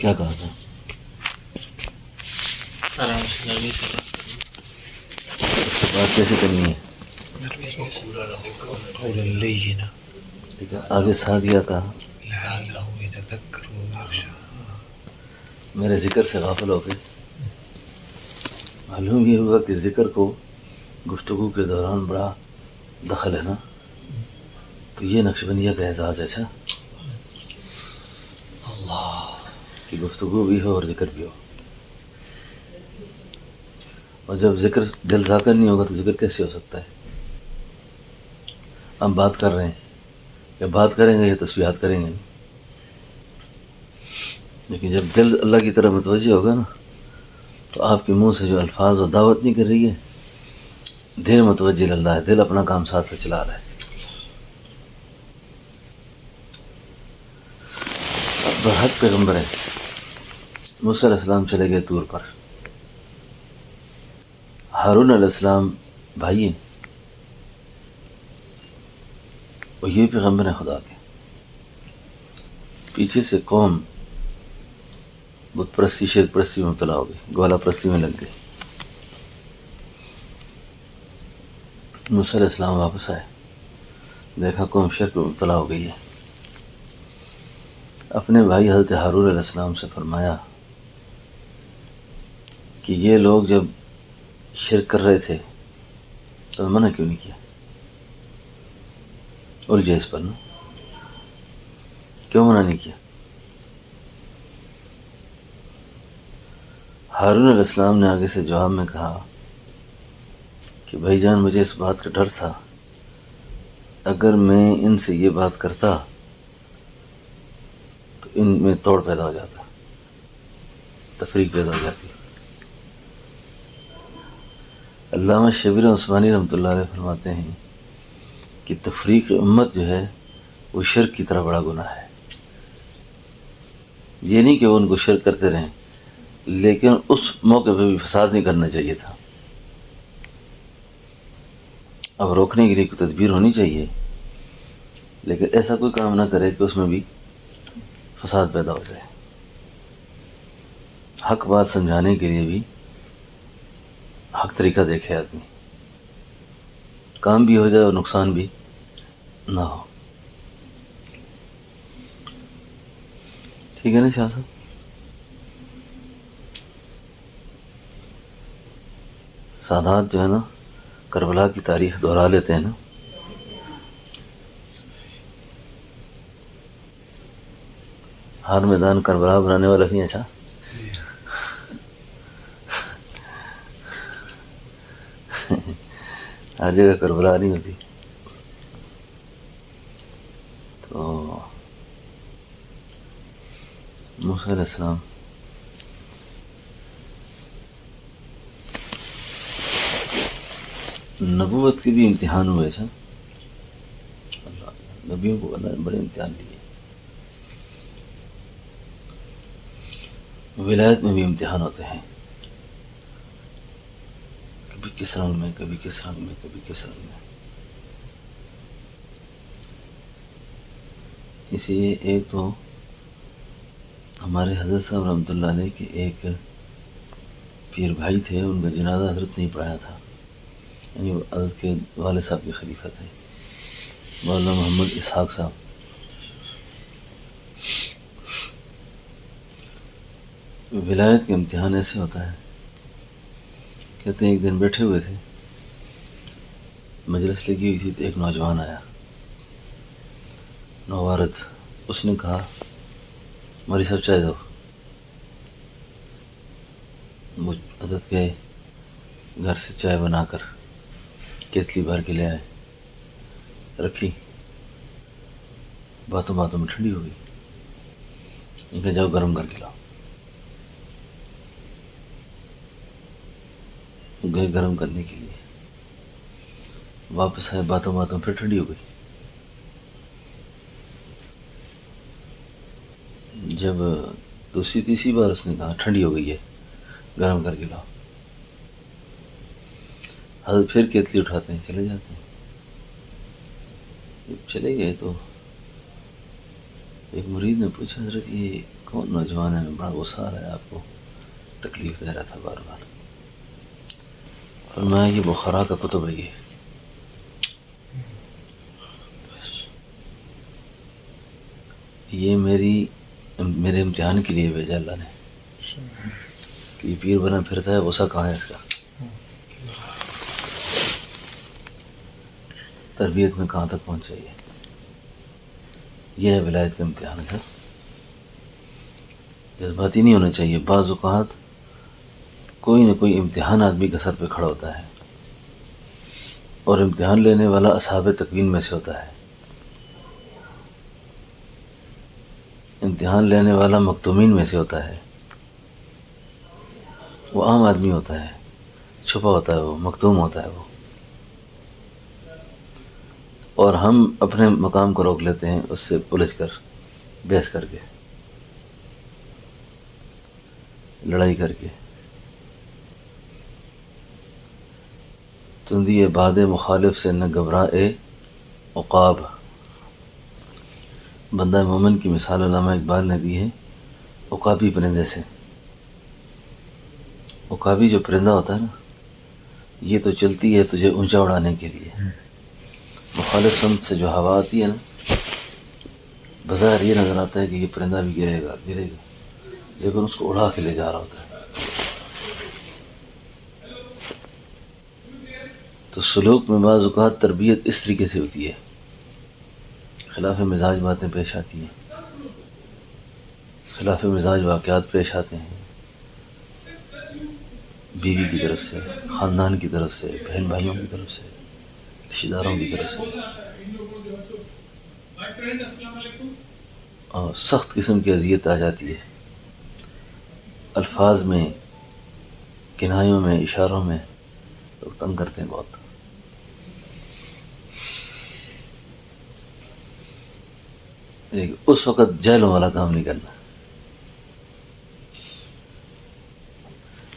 کیا کہا تھا؟ آرام سے نرمی سے بات کیسے کرنی ہے؟ قولا لینا ٹھیک ہے، آگے ساتھ دیا کہا لعلہ یتذکر او یخشی. میرے ذکر سے غافل ہو گئے. معلوم یہ ہوا کہ ذکر کو گفتگو کے دوران بڑا دخل ہے نا، تو یہ نقش بندیہ کا اعزاز ہے. اچھا اللہ کہ گفتگو بھی ہو اور ذکر بھی ہو، اور جب ذکر دل ذاکر نہیں ہوگا تو ذکر کیسے ہو سکتا ہے؟ ہم بات کر رہے ہیں، یا بات کریں گے یا تسبیحات کریں گے، لیکن جب دل اللہ کی طرف متوجہ ہوگا نا تو آپ کے منہ سے جو الفاظ اور دعوت نہیں کر رہی ہے، دل متوجہ اللہ ہے، دل اپنا کام ساتھ سے چلا رہا ہے. برحق پیغمبر ہے. موسیٰ علیہ السلام چلے گئے طور پر. ہارون علیہ السلام بھائی ہیں، اور یہ پیغمبر ہیں خدا کے. پیچھے سے قوم بت پرستی شرک پرستی میں مبتلا ہو گئی، گوالا پرستی میں لگ گئی. موسیٰ علیہ السلام واپس آئے، دیکھا قوم شرک میں مبتلا ہو گئی ہے. اپنے بھائی حضرت ہارون علیہ السلام سے فرمایا کہ یہ لوگ جب شرک کر رہے تھے تو منع کیوں نہیں کیا؟ الجھے اس پر نا، کیوں منع نہیں کیا؟ ہارون علیہ السلام نے آگے سے جواب میں کہا کہ بھائی جان، مجھے اس بات کا ڈر تھا، اگر میں ان سے یہ بات کرتا تو ان میں توڑ پیدا ہو جاتا، تفریق پیدا ہو جاتی. علامہ شبیر عثمانی رحمۃ اللہ علیہ فرماتے ہیں کہ تفریق امت جو ہے وہ شرک کی طرح بڑا گناہ ہے. یہ نہیں کہ وہ ان کو شرک کرتے رہیں، لیکن اس موقع پہ بھی فساد نہیں کرنا چاہیے تھا. اب روکنے کے لیے کوئی تدبیر ہونی چاہیے، لیکن ایسا کوئی کام نہ کرے کہ اس میں بھی فساد پیدا ہو جائے. حق بات سمجھانے کے لیے بھی حق طریقہ دیکھے آدمی، کام بھی ہو جائے اور نقصان بھی نہ ہو. ٹھیک ہے نا شاہ صاحب؟ سادات جو ہے نا کربلا کی تاریخ دہرا لیتے ہیں نا. ہر میدان کربلا بنانے والا نہیں. اچھا ہر جگہ کربلا نہیں ہوتی. تو موسیٰ علیہ السلام نبوت کے بھی امتحان ہوئے تھے. نبیوں کو اللہ نے بڑے امتحان لیے. ولایت میں بھی امتحان ہوتے ہیں، کبھی کس رنگ میں، کبھی کس رنگ میں، کبھی کس رنگ میں. اسی لیے ایک تو ہمارے حضرت صاحب رحمۃ اللہ علیہ کے ایک پیر بھائی تھے، ان کا جنازہ حضرت نہیں پڑھایا تھا، یعنی وہ حضرت کے والد صاحب کے خلیفہ تھے، مولانا محمد اسحاق صاحب. ولایت کے امتحان ایسے ہوتا ہے، کہتے ہیں ایک دن بیٹھے ہوئے تھے، مجلس لگی ہوئی تھی، تو ایک نوجوان آیا، نوارد. اس نے کہا مولوی صاحب چائے دو. مجھ حضرت کے گھر سے چائے بنا کر کیتلی بھر کے لے آئے، رکھی، باتوں باتوں میں ٹھنڈی ہو گئی. ان کہ جاؤ گرم کر کے لاؤ. گئے گرم کرنے کے لیے، واپس آئے، باتوں باتوں پھر ٹھنڈی ہو گئی. جب دوسری تیسری بار اس نے کہا ٹھنڈی ہو گئی ہے، گرم کر کے لاؤ. حضرت پھر کیتلی اٹھاتے ہیں، چلے جاتے ہیں. جب چلے گئے تو ایک مرید نے پوچھا حضرت یہ کون نوجوان ہے بڑا غصہ آ رہا ہے آپ کو، تکلیف دے رہا تھا بار بار. فرمایا یہ بخارا کا کتب ہے، یہ میرے امتحان کے لیے بھیجا اللہ نے کہ یہ پیر بنا پھرتا ہے، غصہ کہاں ہے اس کا، تربیت میں کہاں تک پہنچ چاہیے. یہ ہے ولایت کا امتحان ہے. جذباتی نہیں ہونا چاہیے. بعض اوقات کوئی نہ کوئی امتحان آدمی کے سر پہ کھڑا ہوتا ہے، اور امتحان لینے والا اصحاب تکوین میں سے ہوتا ہے. امتحان لینے والا مکتومین میں سے ہوتا ہے. وہ عام آدمی ہوتا ہے، چھپا ہوتا ہے، وہ مکتوم ہوتا ہے وہ. اور ہم اپنے مقام کو روک لیتے ہیں اس سے الجھ کر، بحث کر کے، لڑائی کر کے. تندی باد مخالف سے نہ گھبرائے عقاب. بندہ مومن کی مثال علامہ اقبال نے دی ہے عقابی پرندے سے. عقابی جو پرندہ ہوتا ہے نا، یہ تو چلتی ہے تجھے اونچا اڑانے کے لیے. مخالف سمت سے جو ہوا آتی ہے نا، بظاہر یہ نظر آتا ہے کہ یہ پرندہ بھی گرے گا، لیکن اس کو اڑا کے لے جا رہا ہوتا ہے. تو سلوک میں بعض اوقات تربیت اس طریقے سے ہوتی ہے، خلاف مزاج باتیں پیش آتی ہیں، خلاف مزاج واقعات پیش آتے ہیں، بیوی کی طرف سے، خاندان کی طرف سے، بہن بھائیوں کی طرف سے، رشتہ داروں کی طرف سے، اور سخت قسم کی اذیت آ جاتی ہے. الفاظ میں، کنایوں میں، اشاروں میں لوگ تنگ کرتے ہیں بہت. اس وقت جہلوں والا کام نہیں کرنا،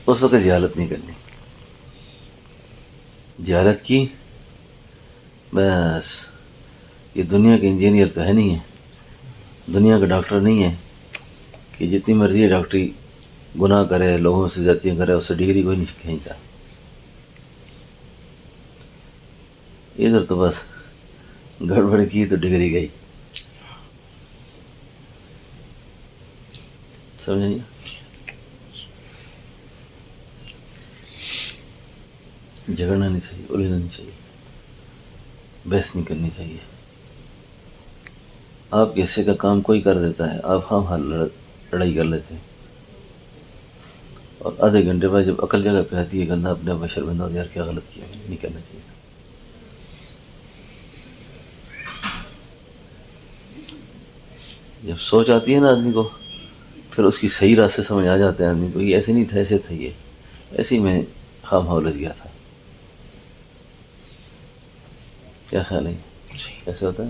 اس وقت جہالت نہیں کرنی. جہالت کی بس یہ دنیا کے انجینئر تو ہے نہیں ہے، دنیا کا ڈاکٹر نہیں ہے کہ جتنی مرضی ڈاکٹری گناہ کرے، لوگوں سے زیادتیاں کرے، اس سے ڈگری کوئی نہیں کھینچتا. ادھر تو بس گڑبڑ کی تو ڈگری گئی. سمجھ نہیں؟ جھگڑنا نہیں چاہیے، الجھنا نہیں چاہیے، بحث نہیں کرنی چاہیے. آپ کے حصے کا کام کوئی کر دیتا ہے، آپ ہم حال لڑائی کر لیتے ہیں، اور آدھے گھنٹے بعد جب عقل جگہ پہ آتی ہے گندہ اپنے آپ میں شرمندہ ہو یار کیا غلط کیا، نہیں کرنا چاہیے. جب سوچ آتی ہے نا آدمی کو، پھر اس کی صحیح راستے سمجھ آ جاتے ہیں آدمی کو، یہ ایسے نہیں تھا، ایسے تھا، یہ ایسے ہی میں خام الجھ گیا تھا. کیا خیال ہے؟ ایسے ہوتا ہے.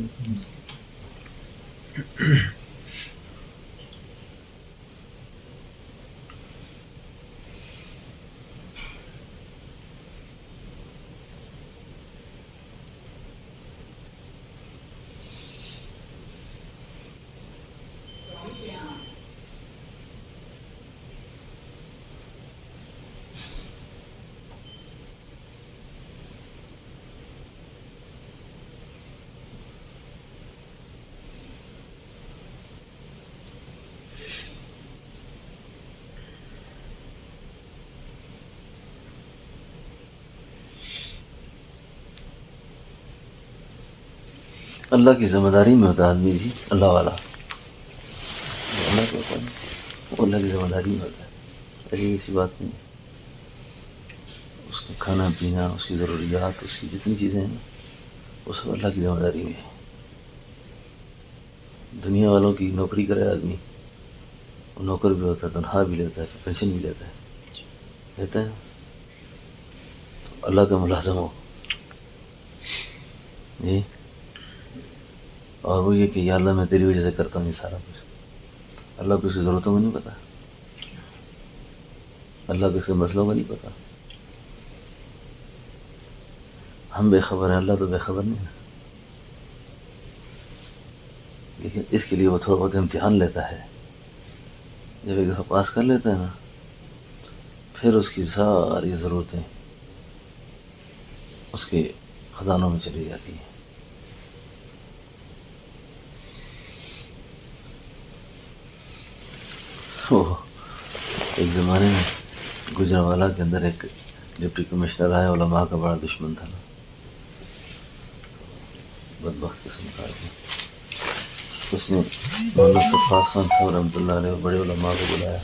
اللہ کی ذمہ داری میں ہوتا ہے آدمی، جی اللہ والا، اللہ کے ہوتا ہے، وہ اللہ کی ذمہ داری میں ہوتا ہے. ایسی کسی بات نہیں ہے. اس کا کھانا پینا، اس کی ضروریات، اس کی جتنی چیزیں ہیں وہ سب اللہ کی ذمہ داری میں ہے. دنیا والوں کی نوکری کرے آدمی، وہ نوکر بھی ہوتا ہے، تنخواہ بھی لیتا ہے، پینشن بھی لیتا ہے. تو اللہ کا ملازم ہو جی، اور وہ یہ کہ یا اللہ میں تیری وجہ سے کرتا ہوں یہ سارا کچھ. اللہ کو اس کی ضرورتوں کو نہیں پتا، اللہ کو اس کے مسئلوں کو نہیں پتا. ہم بے خبر ہیں، اللہ تو بے خبر نہیں ہے. لیکن اس کے لیے وہ تھوڑا بہت امتحان لیتا ہے جب ایک دفعہ پاس کر لیتے ہیں نا پھر اس کی ساری ضرورتیں اس کے خزانوں میں چلی جاتی ہیں. ایک زمانے میں گجرانوالہ کے اندر ایک ڈپٹی کمشنر آیا، علماء کا بڑا دشمن تھا نا، بدبخت قسم کا آدمی. اس نے محمد صفاس خان صاحب رحمۃ اللہ علیہ بڑے علماء کو بلایا.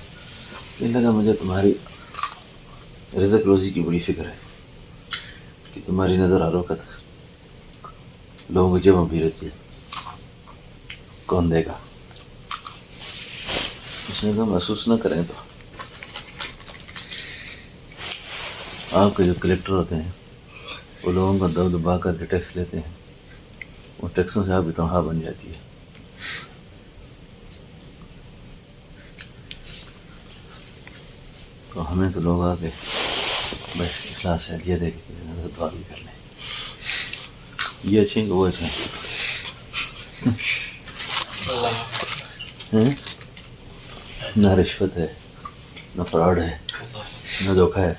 کہنے لگا مجھے تمہاری رزق روزی کی بڑی فکر ہے کہ تمہاری نظر ہر وقت لوگوں کو جمع بھی رہتی ہے، کون دے گا؟ اس نے کہا محسوس نہ کریں تو آپ کے جو کلیکٹر ہوتے ہیں وہ لوگوں کو دب دبا کر کے ٹیکس لیتے ہیں، وہ ٹیکسوں سے آپ کی تنخواہ بن جاتی ہے. تو ہمیں تو لوگ آ کے بس اخلاص ہے یہ دے کے دعا بھی کر لیں، یہ اچھے کہ وہ اچھے ہیں. نہ رشوت ہے، نہ فراڈ ہے، نہ دھوکہ ہے.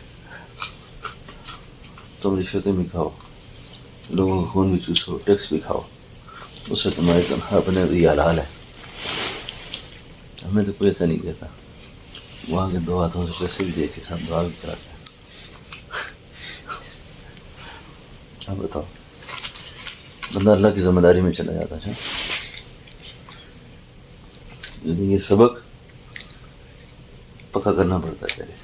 تم رشوتیں بھی کھاؤ، لوگوں کا خون بھی چوسو، ٹیکس بھی کھاؤ، اس سے تمہاری تنخواہ بنے تو یہ حلال ہے. ہمیں تو کوئی ایسا نہیں کہتا، وہاں کے دو ہاتھوں سے پیسے بھی دے کے ساتھ دعا بھی کراتے ہیں. اب بتاؤ، بندہ اللہ کی ذمہ داری میں چلا جاتا ہے. لیکن یہ سبق پکا کرنا پڑتا ہے پہلے.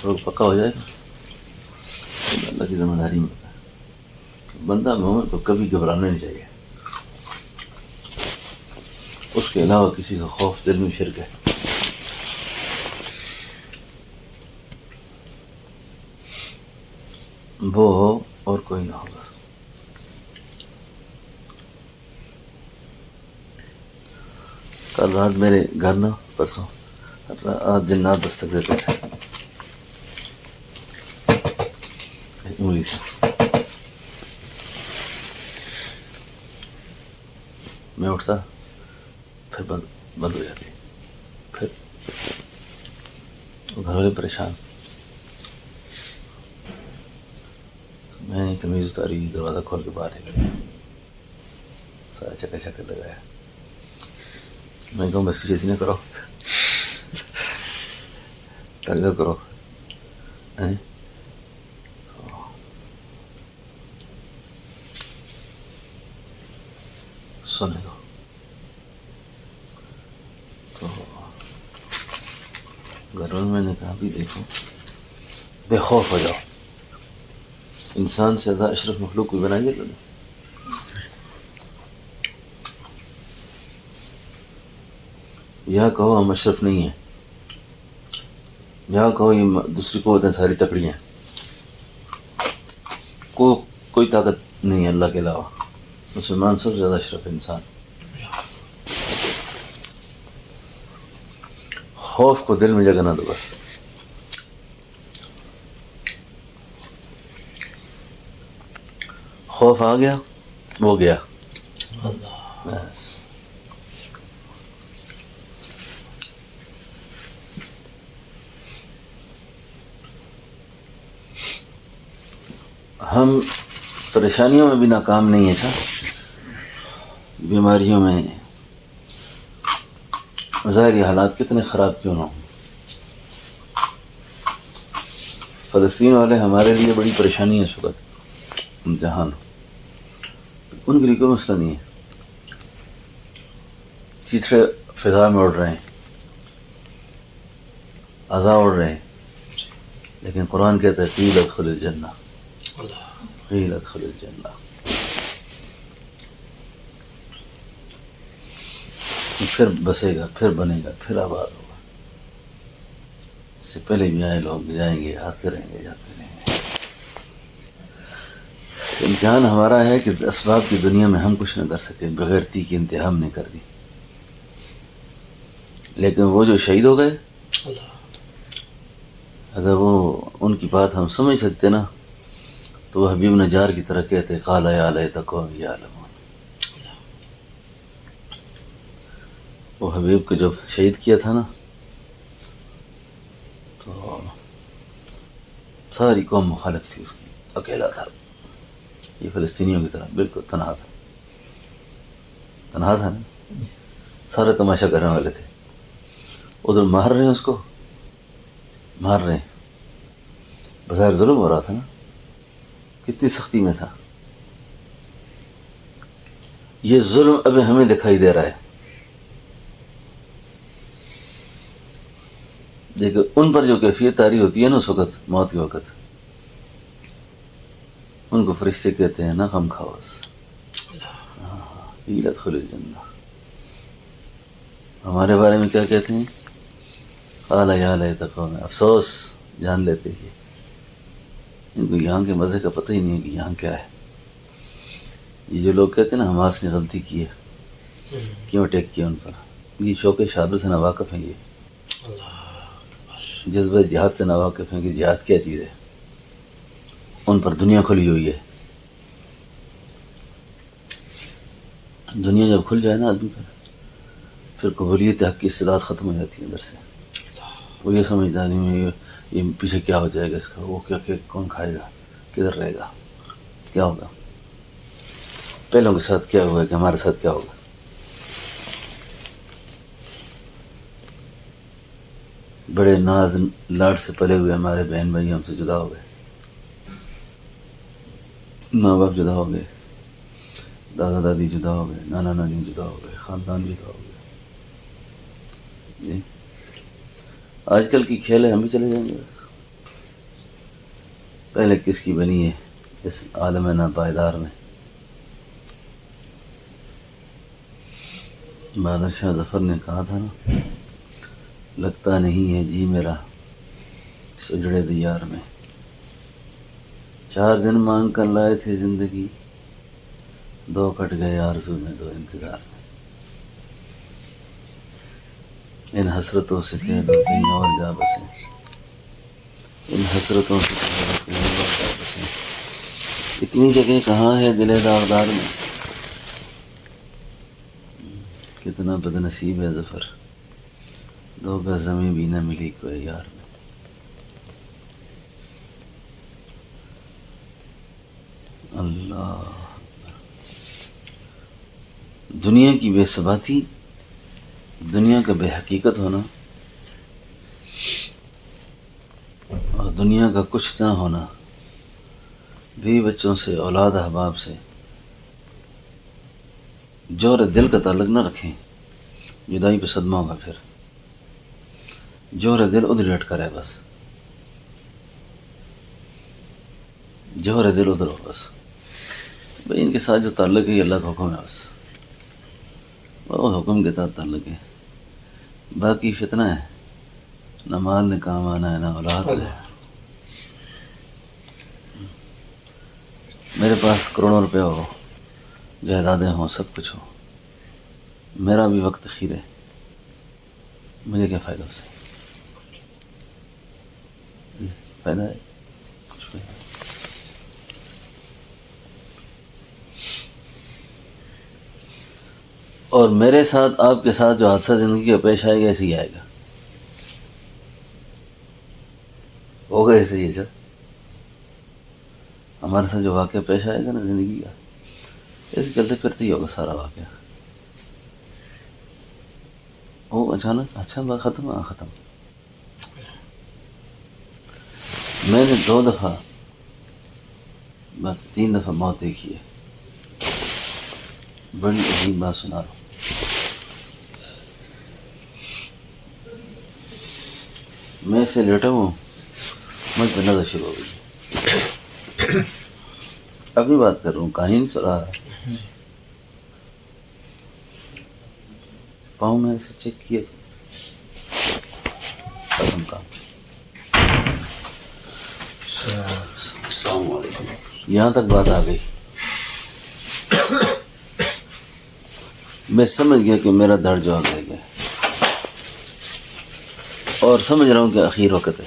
سبق پکا ہو جائے گا تو اللہ کی ذمہ داری میں ہوتا ہے. بندہ مومن کو کبھی گھبرانا نہیں چاہیے، اس کے علاوہ کسی کا خوف دل میں شرک ہے. وہ ہو اور کوئی نہ ہو بس. کل رات میرے گھر نا پرسوں رات جنات دستک دیتے تھے انگلی سے. میں اٹھتا پھر بند ہو جاتی، پھر گھر والے پریشان. میں نے قمیض اتاری، دروازہ کھول کے باہر نکل گیا، سارا چکا چکر لگایا. میں کہوں بس چیز نہ کرو، تنگ کرو. سونے دو. تو گھر میں نے کہا بھی دیکھو بے خوف ہو جاؤ. انسان سے زیادہ اشرف مخلوق کوئی بنائیے تو نہیں. یا کہو ہم اشرف نہیں ہیں، یا کہو یہ دوسری قوتیں ساری تکڑی ہیں، کوئی طاقت نہیں ہے اللہ کے علاوہ. مسلمان سب سے زیادہ اشرف انسان. خوف کو دل میں جگہ نہ دو بس. خوف آ گیا وہ گیا بس. ہم پریشانیوں میں بھی ناکام نہیں ہیں، اچھا بیماریوں میں ظاہری حالات کتنے خراب کیوں نہ ہوں. فلسطین والے ہمارے لیے بڑی پریشانی ہے اس وقت، امتحان. ان کے لیے کوئی مسئلہ نہیں ہے، چیتڑے فضا میں اڑ رہے ہیں، اعضاء اڑ رہے ہیں، لیکن قرآن کہتا ہے قیل ادخل الجنہ، قیل ادخل الجنہ. پھر بسے گا، پھر بنے گا، پھر آباد ہوگا. اس سے پہلے بھی آئے لوگ جائیں گے، آتے رہیں گے، جاتے رہیں گے. امتحان ہمارا ہے کہ اسباب کی دنیا میں ہم کچھ نہ کر سکے، بغیرتی کی انتہا ہم نے کر دی. لیکن وہ جو شہید ہو گئے اگر وہ ان کی بات ہم سمجھ سکتے نا تو وہ حبیب نجار کی طرح کہتے قال یا لیت قوم یعلمون. وہ حبیب کو جب شہید کیا تھا نا تو ساری قوم مخالف تھی اس کی، اکیلا تھا یہ فلسطینیوں کی طرح بالکل تنہا تھا نا، سارے تماشا کرنے والے تھے، ادھر مار رہے ہیں اس کو، مار رہے ہیں، بظاہر ظلم ہو رہا تھا نا، کتنی سختی میں تھا. یہ ظلم ابھی ہمیں دکھائی دے رہا ہے، لیکن ان پر جو کیفیت طاری ہوتی ہے نا اس وقت موت کے وقت، ان کو فرشتے کہتے ہیں نا غم خواص ادخل الجنہ. ہمارے بارے میں کیا کہتے ہیں؟ قال یا لیت قوم، افسوس جان لیتے کہ ان کو یہاں کے مزے کا پتہ ہی نہیں ہے کہ یہاں کیا ہے. یہ جو لوگ کہتے ہیں نا حماس نے غلطی کی ہے، کیوں اٹیک کیا ان پر، یہ شوق شہادت سے ناواقف ہیں، یہ جذبہ جہاد سے ناواقف ہیں کہ جہاد کیا چیز ہے. ان پر دنیا کھلی ہوئی ہے، دنیا جب کھل جائے نا آدمی پر، پھر قبولیت حق کی استعداد ختم ہو جاتی ہے اندر سے. وہ یہ سمجھتا نہیں یہ پیچھے کیا ہو جائے گا اس کا، وہ کیا کون کھائے گا، کدھر رہے گا، کیا ہوگا، پہلوں کے ساتھ کیا ہوگا کہ ہمارے ساتھ کیا ہوگا. بڑے ناز لاڈ سے پلے ہوئے ہمارے بہن بھائی ہم سے جدا ہو گئے، ماں باپ جدا ہو گئے، دادا دادی جدا ہو گئے، نانا نانی جدا ہو گئے، خاندان جدا ہو گئے. جی آج کل کی کھیل ہے، ہم بھی چلے جائیں گے. پہلے کس کی بنی ہے اس عالم ناپائیدار میں. بہادر شاہ ظفر نے کہا تھا نا، لگتا نہیں ہے جی میرا اس اجڑے دیار میں، 4 دن مانگ کر لائے تھے زندگی، 2 کٹ گئے آرزو میں، 2 انتظار میں. ان حسرتوں سے کہہ دو کہیں اور جا بسیں، ان حسرتوں سے کہہ دو کہیں اور جا بسیں، اتنی جگہ کہاں ہے دل داغدار میں. کتنا بد نصیب ہے ظفر، 2 گز زمیں بھی نہ ملی کوئی یار میں. اللہ، دنیا کی بے ثباتی، دنیا کا بے حقیقت ہونا اور دنیا کا کچھ نہ ہونا، بیوی بچوں سے، اولاد احباب سے جوہر دل کا تعلق نہ رکھیں، جدائی پہ صدمہ ہوگا. پھر جوہر دل ادھر لٹکا رہے، بس جوہر دل ادھر ہو، بس بھائی ان کے ساتھ جو تعلق ہے یہ اللہ کا حکم ہے، بس وہ حکم کے تحت تعلق ہے. باقی فتنہ ہے، نہ مال نے کام آنا ہے، نہ اولاد ہے. میرے پاس کروڑوں روپے ہو، جائیدادیں ہوں، سب کچھ ہو، میرا بھی وقت خیر ہے، مجھے کیا فائدہ اسے؟ فائدہ ہے کچھ فائدہ. اور میرے ساتھ آپ کے ساتھ جو حادثہ زندگی کا پیش آئے گا ایسے ہی آئے گا، ہوگا ایسے ہی. سر ہمارے ساتھ جو واقعہ پیش آئے گا نا زندگی کا، ایسے چلتے پھرتے ہی ہوگا سارا واقعہ. وہ اچانک اچھا بات ختم، ختم. میں نے 2 دفعہ بس 3 دفعہ موت دیکھی ہے. بڑی عجیب بات سنا رہا ہوں. میں سے لیٹا ہوں، مجھ پہ نظر شروع ہو گئی. ابھی بات کر رہا ہوں، کہانی نہیں سنا رہا. پاؤں میں ایسے چیک کیے ختم کام. السلام علیکم. یہاں تک بات آ گئی. میں سمجھ گیا کہ میرا دھڑ جو آ گیا اور سمجھ رہا ہوں کہ اخیر وقت ہے.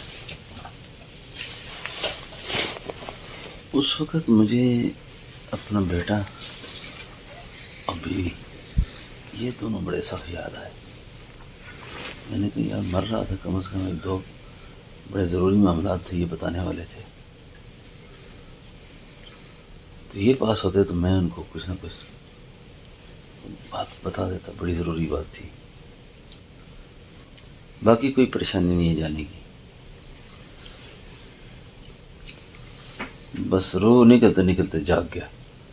اس وقت مجھے اپنا بیٹا اور بیوی یہ دونوں بڑے سخت یاد آئے. میں نے کہا یار مر رہا تھا، کم از کم ایک دو بڑے ضروری معاملات تھے، یہ بتانے والے تھے. تو یہ پاس ہوتے تو میں ان کو کچھ نہ کچھ بات بتا دیتا، بڑی ضروری بات تھی. باقی کوئی پریشانی نہیں ہے جانے کی. بس رو نکلتے نکلتے جاگ گیا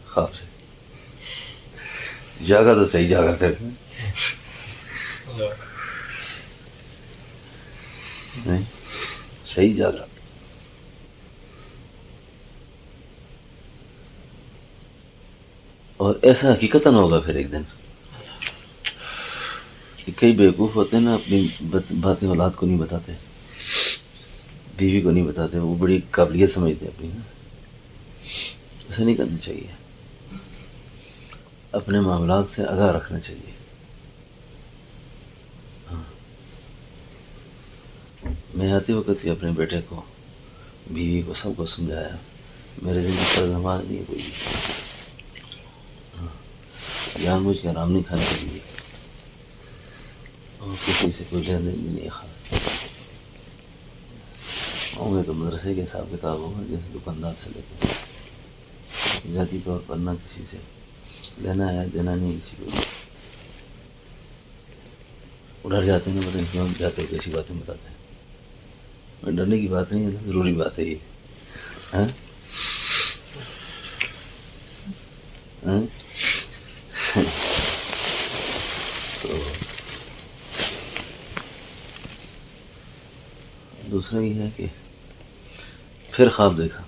خواب سے. جاگا تو صحیح جاگا پھر نہیں صحیح جاگا. اور ایسا حقیقتاً ہوگا پھر ایک دن. کئی بیوقوف ہوتے ہیں نا، اپنی باتیں اولاد کو نہیں بتاتے، بیوی کو نہیں بتاتے، وہ بڑی قابلیت سمجھتے ہیں اپنی نا. ایسا نہیں کرنا چاہیے، اپنے معاملات سے آگاہ رکھنا چاہیے. میں آتے وقت ہی اپنے بیٹے کو، بیوی کو، سب کو سمجھایا میرے زندگی پر نماز نہیں ہے کوئی بھی. جان بوجھ کے آرام نہیں کھانے کے لیے، اور کسی سے کوئی لین دین بھی نہیں ہے خاص. ہوں گے تو مدرسے کے حساب کتاب ہوگا، جیسے دکاندار سے لے کے ذاتی طور پر نہ کسی سے لینا ہے دینا نہیں کسی کو. ڈر جاتے ہیں نا، پتہ نہیں کیوں جاتے ہو کیسی باتیں بتاتے ہیں. ڈرنے کی بات نہیں ہے، ضروری بات ہے یہ. ہاں ہاں تو دوسرا یہ ہے کہ پھر خواب دیکھا،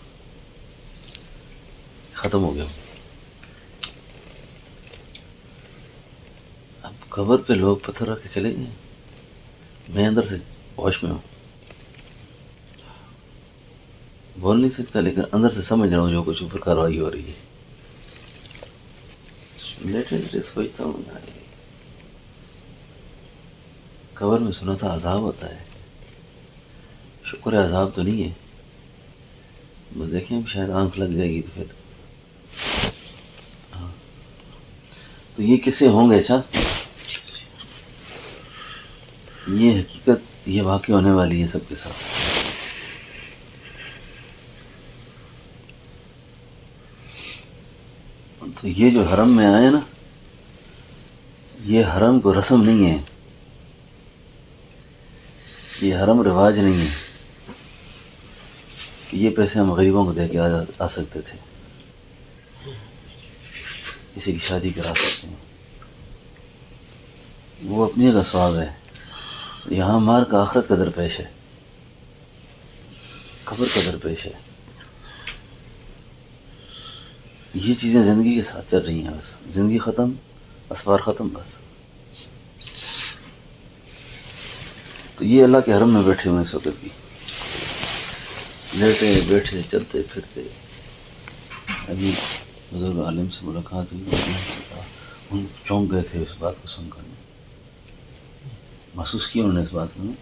ختم ہو گیا. اب قبر پہ لوگ پتھر رکھ کے چلے گئے، میں اندر سے ہوش میں ہوں، بول نہیں سکتا لیکن اندر سے سمجھ رہا ہوں جو کچھ اوپر کاروائی ہو رہی ہے. لیٹے لیٹے سوچتا ہوں قبر میں سنا تھا عذاب ہوتا ہے، شکر ہے عذاب تو نہیں ہے. بس دیکھیں شاید آنکھ لگ جائے گی تو پھر تو یہ قصے ہوں گے. اچھا یہ حقیقت، یہ واقع ہونے والی ہے سب کے ساتھ. تو یہ جو حرم میں آئے نا، یہ حرم کو رسم نہیں ہے، یہ حرم رواج نہیں ہے کہ یہ پیسے ہم غریبوں کو دے کے آ سکتے تھے، کسی کی شادی کرا سکتے ہیں. وہ اپنی جگہ ثواب ہے. یہاں مار کا آخرت کا درپیش ہے، قبر کا درپیش ہے. یہ چیزیں زندگی کے ساتھ چل رہی ہیں، بس زندگی ختم، اسوار ختم بس. تو یہ اللہ کے حرم میں بیٹھے ہوئے اس وقت بھی، لیٹے بیٹھے چلتے پھرتے. ابھی بزرگ عالم سے ملاقات ہوئی، ان چونک گئے تھے اس بات کو سن کر. محسوس کیا انہوں نے اس بات کو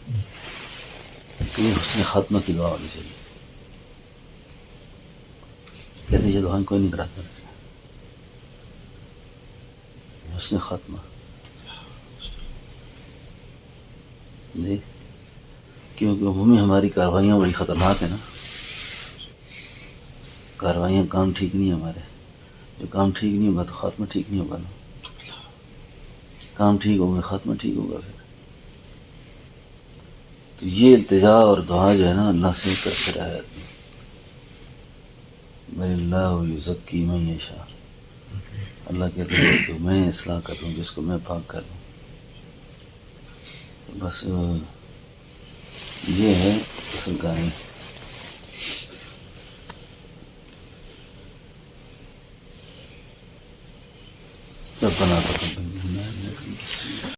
کہ یہ حسن خاتمہ کی دعا ہونی چاہیے. کہتے یہ دعا کوئی نہیں کراتا، حسن خاتمہ. جی کیونکہ عمومی ہماری کاروائیاں بڑی خطرناک ہیں نا. کاروائیاں، کام ٹھیک نہیں ہے ہمارے. جو کام ٹھیک نہیں ہوگا تو خاتمہ ٹھیک نہیں ہوگا نا. کام ٹھیک ہوگا خاتمہ ٹھیک ہوگا. پھر تو یہ التجا اور دعا جو ہے نا اللہ سے کرتے رہے آدمی. بل اللہ یزکی من یشاء، اللہ کہتے ہیں جس کو میں اصلاح کر دوں، جس کو میں پاک کر دوں. بس یہ ہے اصل کہانی. ربنا تقبل منا انک انت السمیع